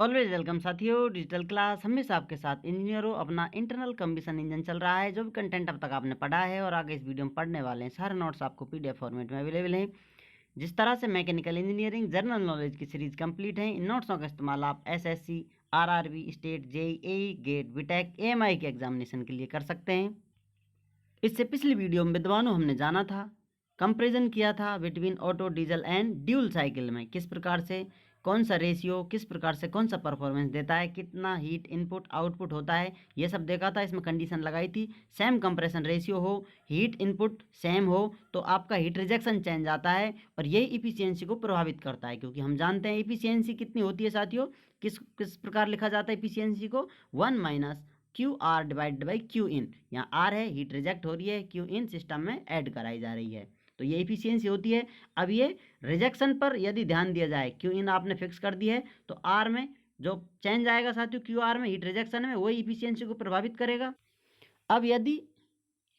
Always welcome साथियों, digital class हमेशा आपके साथ। इंजीनियरों, अपना इंटरनल कंबशन इंजन चल रहा है। जो भी कंटेंट अब तक आपने पढ़ा है और आगे इस वीडियो में पढ़ने वाले हैं, सारे नोट्स आपको पीडीएफ फॉर्मेट में अवेलेबल हैं। जिस तरह से मैकेनिकल इंजीनियरिंग जनरल नॉलेज की सीरीज कंप्लीट है, इन नोट्सों का इस्तेमाल आप SSC, RRB, state, JEE, GATE, BTech, AMI के एग्जामिनेशन के लिए कर सकते हैं। इससे पिछली वीडियो में विद्वानों हमने जाना था, कंपेरिजन किया था between auto, diesel and dual cycle में किस प्रकार से कौन सा रेशियो, किस प्रकार से कौन सा परफॉर्मेंस देता है, कितना हीट इनपुट आउटपुट होता है, ये सब देखा था। इसमें कंडीशन लगाई थी सेम कंप्रेशन रेशियो हो, हीट इनपुट सेम हो तो आपका हीट रिजेक्शन चेंज आता है और यही इफिशियंसी को प्रभावित करता है। क्योंकि हम जानते हैं इफिशियंसी कितनी होती है साथियों, किस किस प्रकार लिखा जाता है इफिशियंसी को, 1 minus Q R divide by Q in. यहाँ आर है हीट रिजेक्ट हो रही है, क्यू इन सिस्टम में ऐड कराई जा रही है, तो ये इफिशियंसी होती है। अब ये रिजेक्शन पर यदि ध्यान दिया जाए, क्यू इन आपने फिक्स कर दी है तो आर में जो चेंज आएगा साथियों, क्यू आर में हीट रिजेक्शन में, वही इफिशियंसी को प्रभावित करेगा। अब यदि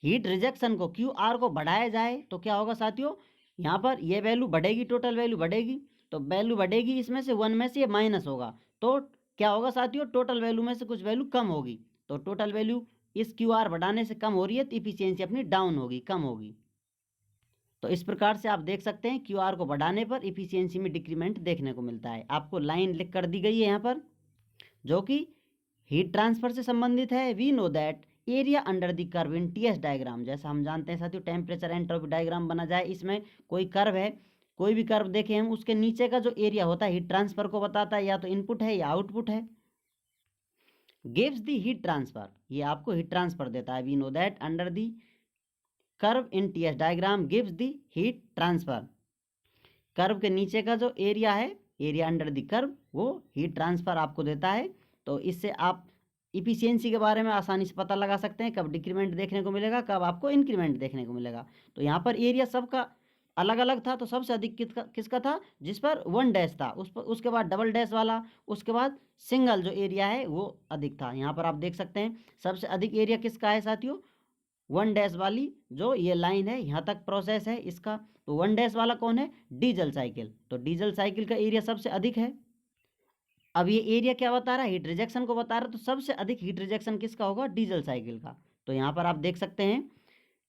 हीट रिजेक्शन को क्यू आर को बढ़ाया जाए तो क्या होगा साथियों, यहाँ पर ये वैल्यू बढ़ेगी, टोटल वैल्यू बढ़ेगी, तो वैल्यू बढ़ेगी, इसमें से 1 में से ये माइनस होगा तो क्या होगा साथियों, टोटल वैल्यू में से कुछ वैल्यू कम होगी। तो टोटल वैल्यू इस क्यू आर बढ़ाने से कम हो रही है तो इफिशियंसी अपनी डाउन होगी, कम होगी। तो इस प्रकार से आप देख सकते हैं क्यू आर को बढ़ाने पर इफिशियंसी में डिक्रीमेंट देखने को मिलता है। आपको लाइन लिख कर दी गई है यहाँ पर, जो कि हीट ट्रांसफर से संबंधित है। We know that area under the curve in TS diagram, जैसा हम जानते हैं साथियों, टेम्परेचर एंट्रोपी डायग्राम बना जाए, इसमें कोई कर्व है, कोई भी कर्व देखें हम, उसके नीचे का जो एरिया होता है हीट ट्रांसफर को बताता है, या तो इनपुट है या आउटपुट है। गिव्स द हीट ट्रांसफर, ये आपको हीट ट्रांसफर देता है। We know that under the curve in TS diagram gives the heat transfer. Curve के नीचे का जो एरिया है, एरिया अंडर द कर्व, वो हीट ट्रांसफर आपको देता है। तो इससे आप इफिशियंसी के बारे में आसानी से पता लगा सकते हैं, कब डिक्रीमेंट देखने को मिलेगा, कब आपको इंक्रीमेंट देखने को मिलेगा। तो यहाँ पर एरिया सबका अलग अलग था, तो सबसे अधिक किसका किसका था, जिस पर 1 डैश था, उस पर, उसके बाद डबल डैश वाला, उसके बाद सिंगल जो एरिया है वो अधिक था। यहाँ पर आप देख सकते हैं सबसे अधिक एरिया किसका है साथियों, 1 डैश वाली जो ये लाइन है, यहाँ तक प्रोसेस है इसका, तो 1 डैश वाला कौन है, डीजल साइकिल। तो डीजल साइकिल का एरिया सबसे अधिक है। अब ये एरिया क्या बता रहा है, हीट रिजेक्शन को बता रहा है, तो सबसे अधिक हीट रिजेक्शन किसका होगा, डीजल साइकिल का। तो यहाँ पर आप देख सकते हैं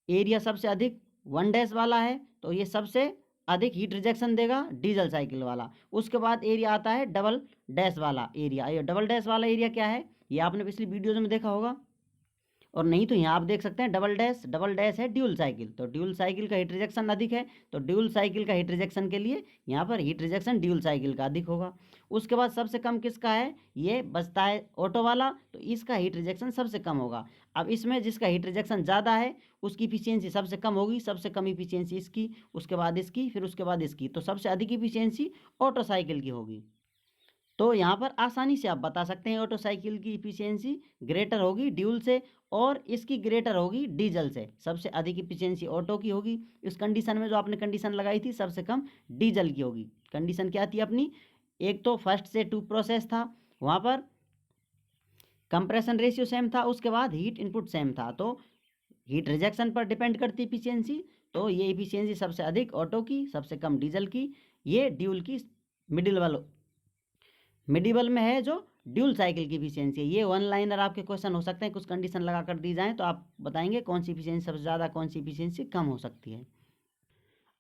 एरिया सबसे अधिक 1 डैश वाला है, तो ये सबसे अधिक हीट रिजेक्शन देगा डीजल साइकिल वाला। उसके बाद एरिया आता है डबल डैश वाला एरिया। ये डबल डैश वाला एरिया क्या है, ये आपने पिछली वीडियोज में देखा होगा, और नहीं तो यहाँ आप देख सकते हैं डबल डैश है ड्यूल साइकिल। तो ड्यूल साइकिल का हीट रिजेक्शन अधिक है, तो ड्यूल साइकिल का हीट रिजेक्शन के लिए यहाँ पर हीट रिजेक्शन ड्यूल साइकिल का अधिक होगा। उसके बाद सबसे कम किसका है, ये बचता है ऑटो वाला, तो इसका हीट रिजेक्शन सबसे कम होगा। अब इसमें जिसका हीट रिजेक्शन ज़्यादा है उसकी इफिशियंसी सबसे कम होगी, सबसे कम इफिशियंसी इसकी, उसके बाद इसकी, फिर उसके बाद इसकी, तो सबसे अधिक इफिशियंसी ऑटो साइकिल की होगी। तो यहाँ पर आसानी से आप बता सकते हैं ऑटो साइकिल की इफिशियंसी ग्रेटर होगी ड्यूल से, और इसकी ग्रेटर होगी डीजल से। सबसे अधिक इफिशियंसी ऑटो की होगी। इस कंडीशन में जो आपने कंडीशन लगाई थी, सबसे कम डीजल की होगी। कंडीशन क्या थी अपनी, एक तो फर्स्ट से 2 प्रोसेस था, वहाँ पर कंप्रेशन रेशियो सेम था, उसके बाद हीट इनपुट सेम था, तो हीट रिजेक्शन पर डिपेंड करती इफिशियंसी। तो ये इफिशियंसी सबसे अधिक ऑटो की, सबसे कम डीजल की, ये ड्यूल की मिडिल वालों मिडिबल में है जो ड्यूल साइकिल की इफिशियंसी है। ये 1 लाइनर आपके क्वेश्चन हो सकते हैं, कुछ कंडीशन लगा कर दी जाए तो आप बताएंगे कौन सी इफिशियंसी सबसे ज़्यादा, कौन सी इफिशियंसी कम हो सकती है।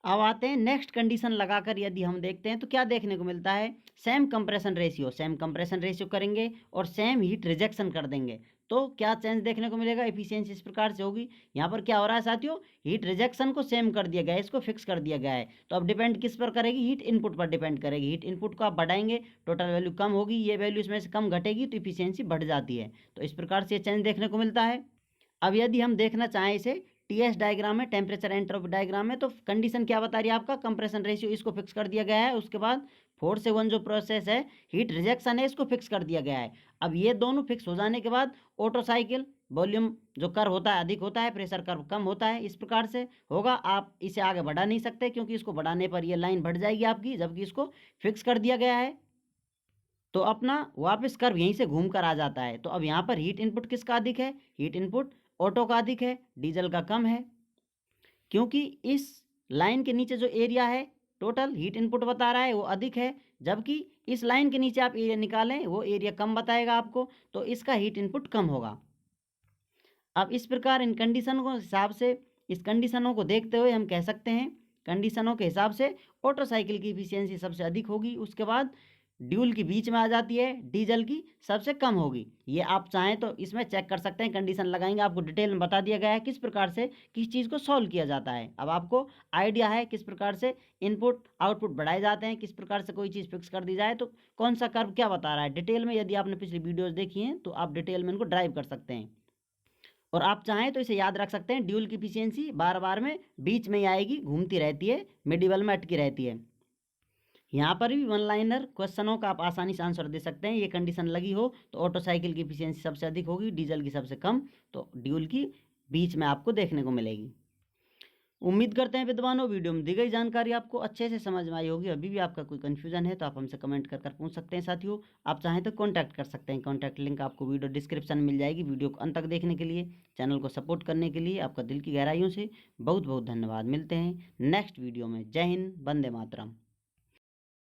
अब आते हैं नेक्स्ट कंडीशन लगाकर, यदि हम देखते हैं तो क्या देखने को मिलता है, सेम कंप्रेशन रेशियो करेंगे और सेम हीट रिजेक्शन कर देंगे तो क्या चेंज देखने को मिलेगा, इफिशियंसी इस प्रकार से होगी। यहाँ पर क्या हो रहा है साथियों, हीट रिजेक्शन को सेम कर दिया गया है, इसको फिक्स कर दिया गया है, तो अब डिपेंड किस पर करेगी, हीट इनपुट पर डिपेंड करेगी। हीट इनपुट को आप बढ़ाएंगे, टोटल वैल्यू कम होगी, ये वैल्यू इसमें से कम घटेगी तो इफिशियंसी बढ़ जाती है। तो इस प्रकार से चेंज देखने को मिलता है। अब यदि हम देखना चाहें इसे टीएस डायग्राम में, टेम्परेचर एंट्रोपी डायग्राम में, तो कंडीशन क्या बता रही है आपका, कंप्रेशन रेशियो इसको फिक्स कर दिया गया है, उसके बाद 4 से 1 जो प्रोसेस है, हीट रिजेक्शन है, इसको फिक्स कर दिया गया है। अब ये दोनों फिक्स हो जाने के बाद ऑटो साइकिल वॉल्यूम जो कर्व होता है अधिक होता है, प्रेशर कर्व कम होता है, इस प्रकार से होगा। आप इसे आगे बढ़ा नहीं सकते क्योंकि इसको बढ़ाने पर ये लाइन बढ़ जाएगी आपकी, जबकि इसको फिक्स कर दिया गया है। तो अपना वापस कर्व यहीं से घूम कर आ जाता है। तो अब यहाँ पर हीट इनपुट किसका अधिक है, हीट इनपुट ऑटो का अधिक है, डीजल का कम है, क्योंकि इस लाइन के नीचे जो एरिया है टोटल हीट इनपुट बता रहा है वो अधिक है, जबकि इस लाइन के नीचे आप एरिया निकालें वो एरिया कम बताएगा आपको, तो इसका हीट इनपुट कम होगा। अब इस प्रकार इन कंडीशन को हिसाब से, इस कंडीशनों को देखते हुए हम कह सकते हैं कंडीशनों के हिसाब से ऑटो साइकिल की इफिशियंसी सबसे अधिक होगी, उसके बाद ड्यूल की बीच में आ जाती है, डीजल की सबसे कम होगी। ये आप चाहें तो इसमें चेक कर सकते हैं, कंडीशन लगाएंगे आपको डिटेल में बता दिया गया है किस प्रकार से किस चीज़ को सॉल्व किया जाता है। अब आपको आइडिया है किस प्रकार से इनपुट आउटपुट बढ़ाए जाते हैं, किस प्रकार से कोई चीज़ फिक्स कर दी जाए तो कौन सा कर्व क्या बता रहा है डिटेल में। यदि आपने पिछली वीडियोज़ देखी हैं तो आप डिटेल में इनको ड्राइव कर सकते हैं, और आप चाहें तो इसे याद रख सकते हैं। ड्यूल की इफिशियंसी बार बार में बीच में ही आएगी, घूमती रहती है, मिडिवल में अटकी रहती है। यहाँ पर भी वन लाइनर क्वेश्चनों का आप आसानी से आंसर दे सकते हैं। ये कंडीशन लगी हो तो ऑटो साइकिल की इफिशियंसी सबसे अधिक होगी, डीजल की सबसे कम, तो ड्यूल की बीच में आपको देखने को मिलेगी। उम्मीद करते हैं विद्वानों वीडियो में दी गई जानकारी आपको अच्छे से समझ में आई होगी। अभी भी आपका कोई कन्फ्यूजन है तो आप हमसे कमेंट कर पूछ सकते हैं। साथियों आप चाहें तो कॉन्टैक्ट कर सकते हैं, कॉन्टैक्ट लिंक आपको वीडियो डिस्क्रिप्शन में मिल जाएगी। वीडियो को अंत तक देखने के लिए, चैनल को सपोर्ट करने के लिए आपका दिल की गहराइयों से बहुत बहुत धन्यवाद। मिलते हैं नेक्स्ट वीडियो में। जय हिंद, वंदे मातरम।